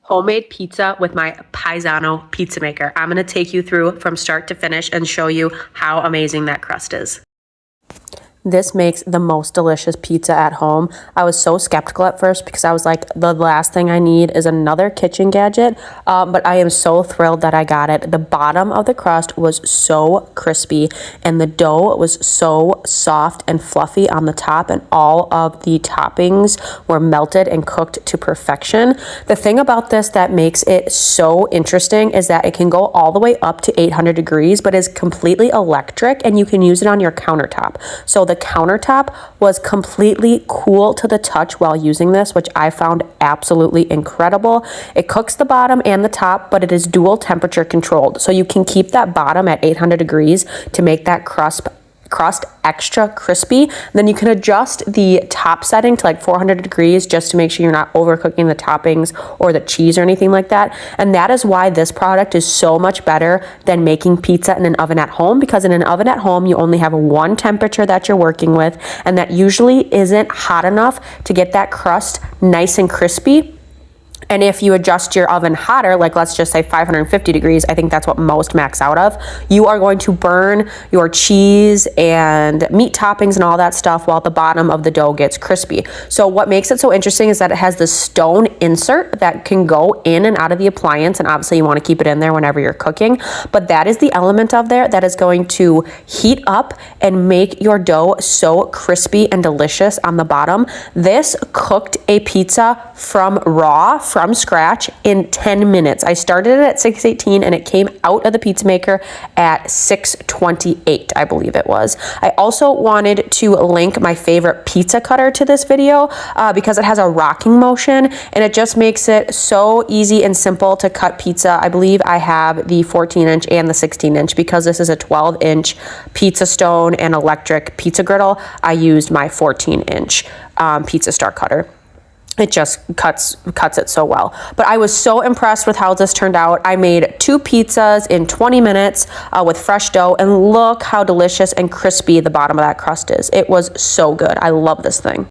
homemade pizza with my Piezano pizza maker. I'm gonna take you through from start to finish and show you how amazing that crust is. This makes the most delicious pizza at home. I was so skeptical at first because I was like, the last thing I need is another kitchen gadget, but I am so thrilled that I got it. The bottom of the crust was so crispy and the dough was so soft and fluffy on the top, and all of the toppings were melted and cooked to perfection. The thing about this that makes it so interesting is that it can go all the way up to 800 degrees, but is completely electric, and you can use it on your countertop. So the countertop was completely cool to the touch while using this, which I found absolutely incredible. It cooks the bottom and the top, but it is dual temperature controlled. So you can keep that bottom at 800 degrees to make that crust extra crispy. Then you can adjust the top setting to like 400 degrees just to make sure you're not overcooking the toppings or the cheese or anything like that. And that is why this product is so much better than making pizza in an oven at home, because in an oven at home, you only have one temperature that you're working with, and that usually isn't hot enough to get that crust nice and crispy. And if you adjust your oven hotter, like let's just say 550 degrees, I think that's what most max out of, you are going to burn your cheese and meat toppings and all that stuff while the bottom of the dough gets crispy. So what makes it so interesting is that it has this stone insert that can go in and out of the appliance, and obviously you want to keep it in there whenever you're cooking, but that is the element of there that is going to heat up and make your dough so crispy and delicious on the bottom. This cooked a pizza from scratch in 10 minutes. I started it at 6:18 and it came out of the pizza maker at 6:28, I believe it was. I also wanted to link my favorite pizza cutter to this video because it has a rocking motion and it just makes it so easy and simple to cut pizza. I believe I have the 14-inch and the 16-inch because this is a 12-inch pizza stone and electric pizza griddle. I used my 14-inch pizza star cutter. It just cuts it so well. But I was so impressed with how this turned out. I made 2 pizzas in 20 minutes with fresh dough, and look how delicious and crispy the bottom of that crust is. It was so good. I love this thing.